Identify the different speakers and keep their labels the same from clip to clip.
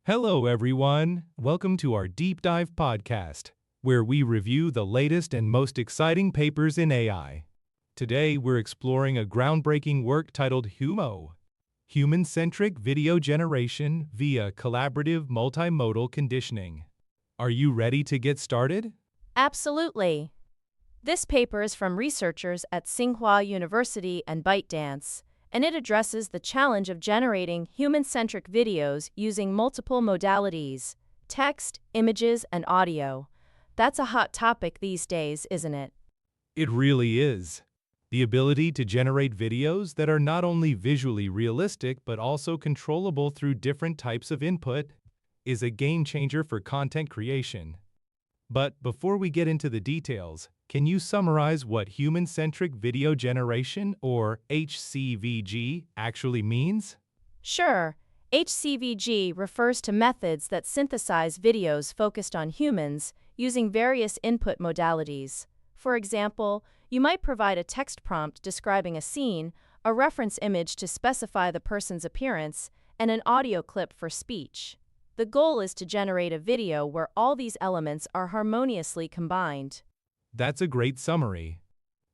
Speaker 1: Hello, everyone. Welcome to our Deep Dive podcast, where we review the latest and most exciting papers in AI. Today, we're exploring a groundbreaking work titled HuMo, Human-Centric Video Generation via Collaborative Multimodal Conditioning. Are you ready to get started?
Speaker 2: Absolutely. This paper is from researchers at Tsinghua University and ByteDance, and it addresses the challenge of generating human-centric videos using multiple modalities: text, images, and audio. That's a hot topic these days, isn't it?
Speaker 1: It really is. The ability to generate videos that are not only visually realistic but also controllable through different types of input is a game changer for content creation. But before we get into the details, can you summarize what human-centric video generation, or HCVG, actually means?
Speaker 2: Sure. HCVG refers to methods that synthesize videos focused on humans using various input modalities. For example, you might provide a text prompt describing a scene, a reference image to specify the person's appearance, and an audio clip for speech. The goal is to generate a video where all these elements are harmoniously combined.
Speaker 1: That's a great summary.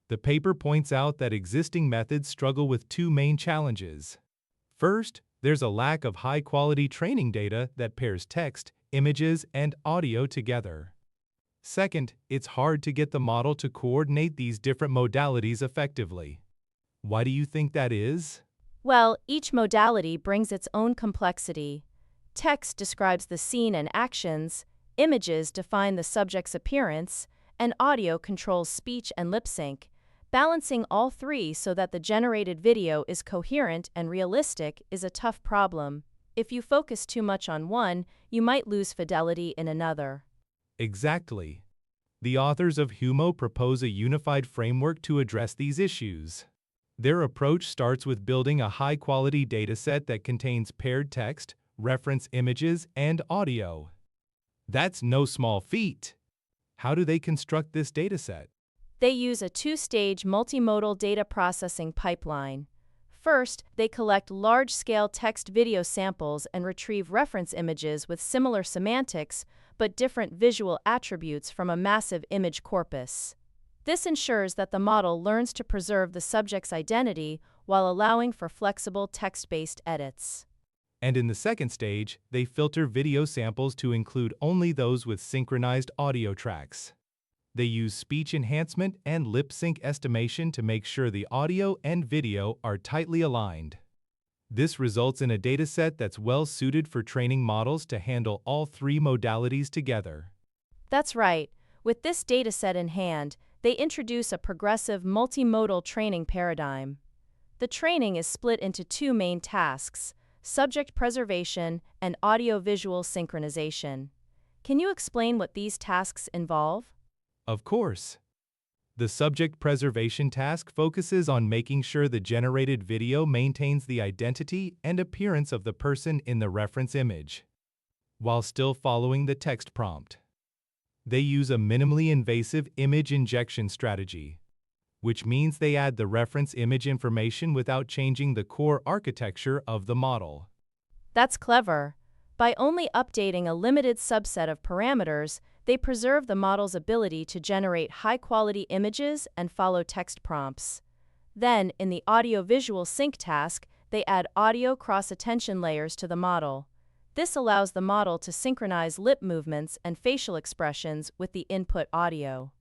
Speaker 1: The paper points out that existing methods struggle with two main challenges. First, there's a lack of high-quality training data that pairs text, images, and audio together. Second, it's hard to get the model to coordinate these different modalities effectively. Why do you think that is?
Speaker 2: Well, each modality brings its own complexity. Text describes the scene and actions, images define the subject's appearance, and audio controls speech and lip sync. Balancing all three so that the generated video is coherent and realistic is a tough problem. If you focus too much on one, you might lose fidelity in another.
Speaker 1: Exactly. The authors of HuMo propose a unified framework to address these issues. Their approach starts with building a high-quality dataset that contains paired text, reference images, and audio. That's no small feat. How do they construct this dataset?
Speaker 2: They use a two-stage multimodal data processing pipeline. First, they collect large-scale text-video samples and retrieve reference images with similar semantics but different visual attributes from a massive image corpus. This ensures that the model learns to preserve the subject's identity while allowing for flexible text-based edits.
Speaker 1: And in the second stage, they filter video samples to include only those with synchronized audio tracks. They use speech enhancement and lip sync estimation to make sure the audio and video are tightly aligned. This results in a dataset that's well suited for training models to handle all three modalities together.
Speaker 2: That's right. With this dataset in hand, they introduce a progressive multimodal training paradigm. The training is split into two main tasks: subject preservation and audio-visual synchronization. Can you explain what these tasks involve?
Speaker 1: Of course. The subject preservation task focuses on making sure the generated video maintains the identity and appearance of the person in the reference image, while still following the text prompt. They use a minimally invasive image injection strategy, which means they add the reference image information without changing the core architecture of the model.
Speaker 2: That's clever. By only updating a limited subset of parameters, they preserve the model's ability to generate high-quality images and follow text prompts. Then, in the audio-visual sync task, they add audio cross-attention layers to the model. This allows the model to synchronize lip movements and facial expressions with the input audio.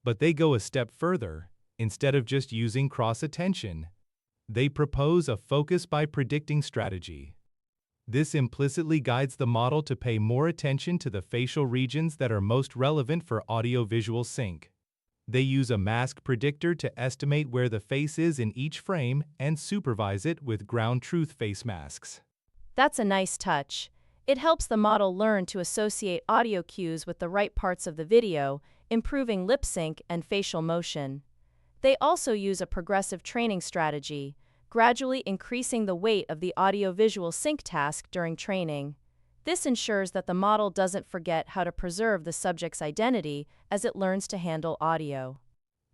Speaker 1: But they go a step further. Instead of just using cross-attention, they propose a focus by predicting strategy. This implicitly guides the model to pay more attention to the facial regions that are most relevant for audio-visual sync. They use a mask predictor to estimate where the face is in each frame and supervise it with ground truth face masks.
Speaker 2: That's a nice touch. It helps the model learn to associate audio cues with the right parts of the video, improving lip sync and facial motion. They also use a progressive training strategy, gradually increasing the weight of the audio-visual sync task during training. This ensures that the model doesn't forget how to preserve the subject's identity as it learns to handle audio.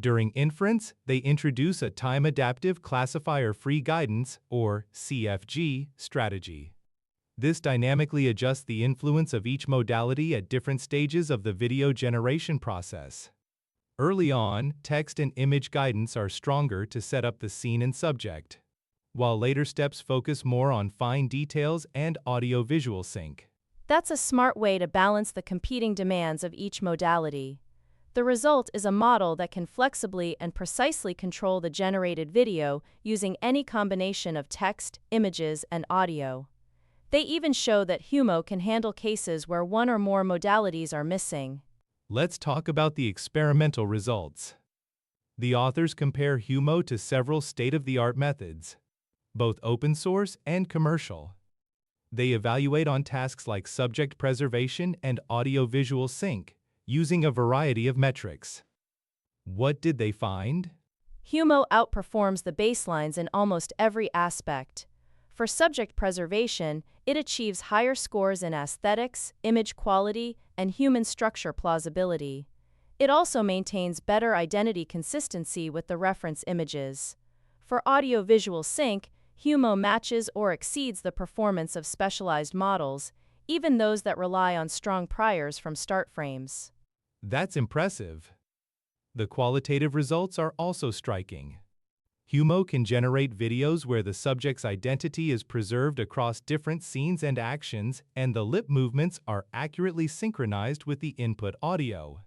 Speaker 1: During inference, they introduce a time-adaptive classifier-free guidance, or CFG, strategy. This dynamically adjusts the influence of each modality at different stages of the video generation process. Early on, text and image guidance are stronger to set up the scene and subject, while later steps focus more on fine details and audio-visual sync.
Speaker 2: That's a smart way to balance the competing demands of each modality. The result is a model that can flexibly and precisely control the generated video using any combination of text, images, and audio. They even show that HuMo can handle cases where one or more modalities are missing.
Speaker 1: Let's talk about the experimental results. The authors compare HuMo to several state-of-the-art methods, both open source and commercial. They evaluate on tasks like subject preservation and audio-visual sync, using a variety of metrics. What did they find?
Speaker 2: HuMo outperforms the baselines in almost every aspect. For subject preservation, it achieves higher scores in aesthetics, image quality, and human structure plausibility. It also maintains better identity consistency with the reference images. For audio-visual sync, HuMo matches or exceeds the performance of specialized models, even those that rely on strong priors from start frames.
Speaker 1: That's impressive. The qualitative results are also striking. HuMo can generate videos where the subject's identity is preserved across different scenes and actions, and the lip movements are accurately synchronized with the input audio.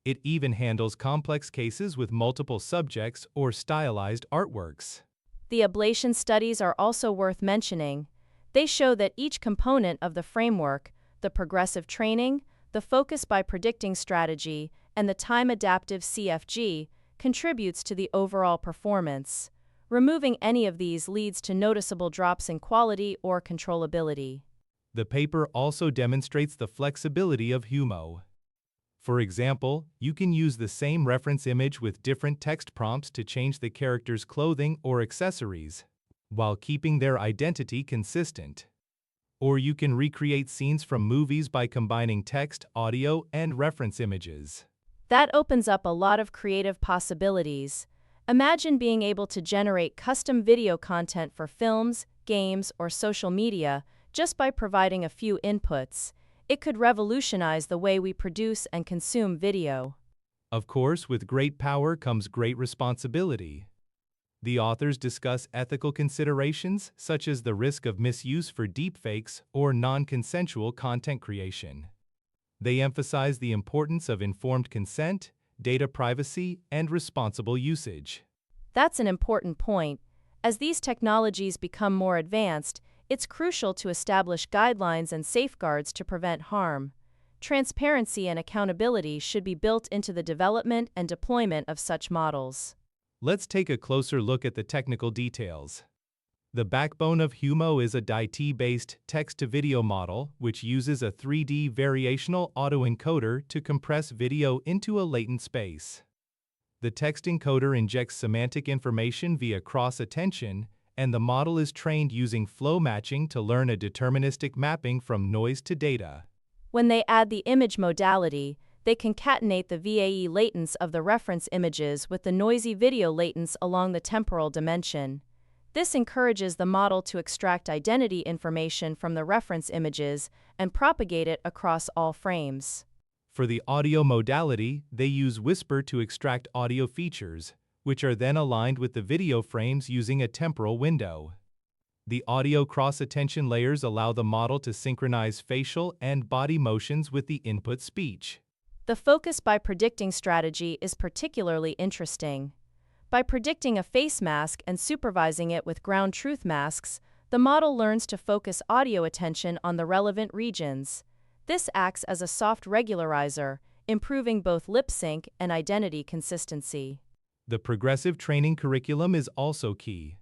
Speaker 1: It even handles complex cases with multiple subjects or stylized artworks.
Speaker 2: The ablation studies are also worth mentioning. They show that each component of the framework, the progressive training, the focus by predicting strategy, and the time-adaptive CFG, contributes to the overall performance. Removing any of these leads to noticeable drops in quality or controllability.
Speaker 1: The paper also demonstrates the flexibility of HuMo. For example, you can use the same reference image with different text prompts to change the character's clothing or accessories, while keeping their identity consistent. Or you can recreate scenes from movies by combining text, audio, and reference images.
Speaker 2: That opens up a lot of creative possibilities. Imagine being able to generate custom video content for films, games, or social media just by providing a few inputs. It could revolutionize the way we produce and consume video.
Speaker 1: Of course, with great power comes great responsibility. The authors discuss ethical considerations such as the risk of misuse for deepfakes or non-consensual content creation. They emphasize the importance of informed consent, data privacy, and responsible usage.
Speaker 2: That's an important point. As these technologies become more advanced, it's crucial to establish guidelines and safeguards to prevent harm. Transparency and accountability should be built into the development and deployment of such models.
Speaker 1: Let's take a closer look at the technical details. The backbone of HuMo is a DIT-based text-to-video model, which uses a 3D variational autoencoder to compress video into a latent space. The text encoder injects semantic information via cross-attention, and the model is trained using flow matching to learn a deterministic mapping from noise to data.
Speaker 2: When they add the image modality, they concatenate the VAE latents of the reference images with the noisy video latents along the temporal dimension. This encourages the model to extract identity information from the reference images and propagate it across all frames.
Speaker 1: For the audio modality, they use Whisper to extract audio features, which are then aligned with the video frames using a temporal window. The audio cross-attention layers allow the model to synchronize facial and body motions with the input speech.
Speaker 2: The focus by predicting strategy is particularly interesting. By predicting a face mask and supervising it with ground truth masks, the model learns to focus audio attention on the relevant regions. This acts as a soft regularizer, improving both lip sync and identity consistency.
Speaker 1: The progressive training curriculum is also key.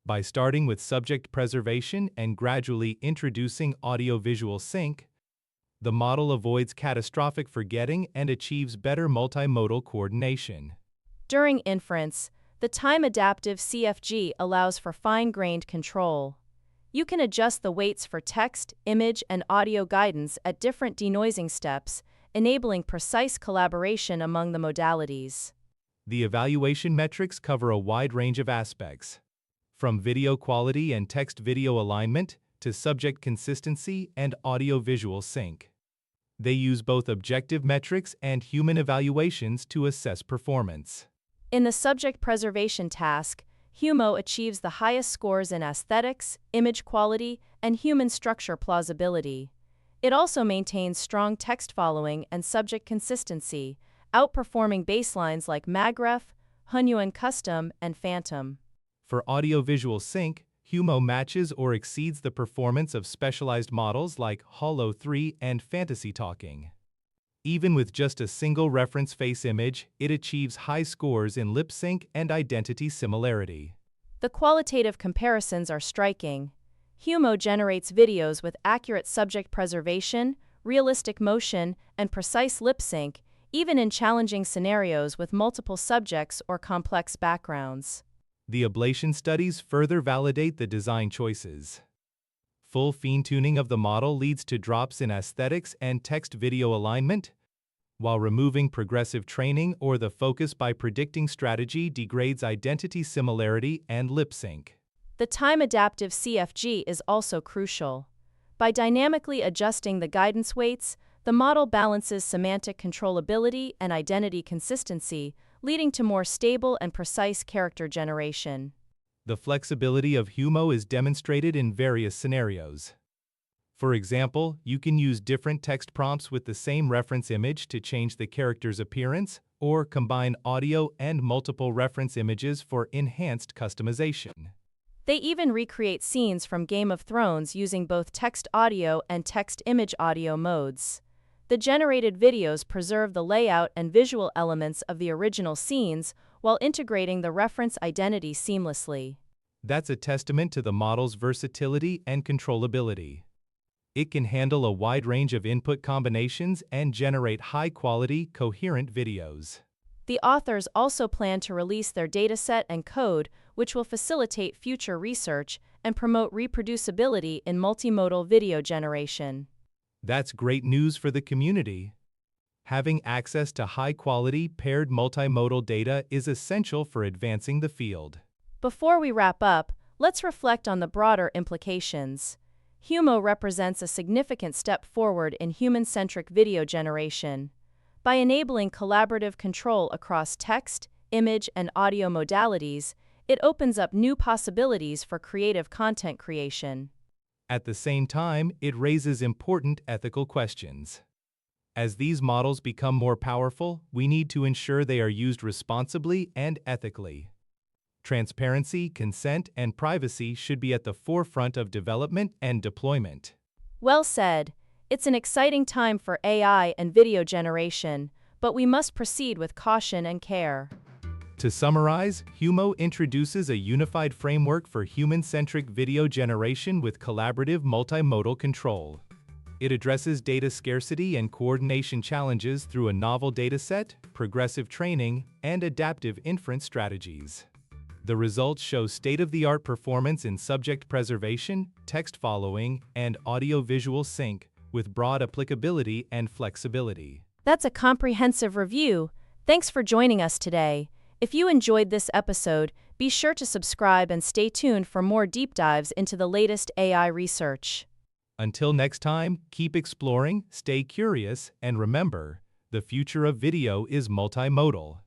Speaker 1: By starting with subject preservation and gradually introducing audio-visual sync, the model avoids catastrophic forgetting and achieves better multimodal coordination.
Speaker 2: During inference, the time-adaptive CFG allows for fine-grained control. You can adjust the weights for text, image, and audio guidance at different denoising steps, enabling precise collaboration among the modalities.
Speaker 1: The evaluation metrics cover a wide range of aspects, from video quality and text-video alignment to subject consistency and audio-visual sync. They use both objective metrics and human evaluations to assess performance.
Speaker 2: In the subject preservation task, HuMo achieves the highest scores in aesthetics, image quality, and human structure plausibility. It also maintains strong text following and subject consistency, outperforming baselines like Magref, HuMo Custom, and Phantom.
Speaker 1: For audio-visual sync, HuMo matches or exceeds the performance of specialized models like Hollow 3 and Fantasy Talking. Even with just a single reference face image, it achieves high scores in lip sync and identity similarity.
Speaker 2: The qualitative comparisons are striking. HuMo generates videos with accurate subject preservation, realistic motion, and precise lip sync, even in challenging scenarios with multiple subjects or complex backgrounds.
Speaker 1: The ablation studies further validate the design choices. Full fine-tuning of the model leads to drops in aesthetics and text-video alignment, while removing progressive training or the focus by predicting strategy degrades identity similarity and lip sync.
Speaker 2: The time-adaptive CFG is also crucial. By dynamically adjusting the guidance weights, the model balances semantic controllability and identity consistency, leading to more stable and precise character generation.
Speaker 1: The flexibility of HuMo is demonstrated in various scenarios. For example, you can use different text prompts with the same reference image to change the character's appearance, or combine audio and multiple reference images for enhanced customization.
Speaker 2: They even recreate scenes from Game of Thrones using both text-audio and text-image-audio modes. The generated videos preserve the layout and visual elements of the original scenes while integrating the reference identity seamlessly.
Speaker 1: That's a testament to the model's versatility and controllability. It can handle a wide range of input combinations and generate high-quality, coherent videos.
Speaker 2: The authors also plan to release their dataset and code, which will facilitate future research and promote reproducibility in multimodal video generation.
Speaker 1: That's great news for the community. Having access to high-quality, paired multimodal data is essential for advancing the field.
Speaker 2: Before we wrap up, let's reflect on the broader implications. HuMo represents a significant step forward in human-centric video generation. By enabling collaborative control across text, image, and audio modalities, it opens up new possibilities for creative content creation.
Speaker 1: At the same time, it raises important ethical questions. As these models become more powerful, we need to ensure they are used responsibly and ethically. Transparency, consent, and privacy should be at the forefront of development and deployment.
Speaker 2: Well said. It's an exciting time for AI and video generation, but we must proceed with caution and care.
Speaker 1: To summarize, HuMo introduces a unified framework for human-centric video generation with collaborative multimodal control. It addresses data scarcity and coordination challenges through a novel dataset, progressive training, and adaptive inference strategies. The results show state-of-the-art performance in subject preservation, text following, and audio-visual sync, with broad applicability and flexibility.
Speaker 2: That's a comprehensive review. Thanks for joining us today. If you enjoyed this episode, be sure to subscribe and stay tuned for more deep dives into the latest AI research.
Speaker 1: Until next time, keep exploring, stay curious, and remember, the future of video is multimodal.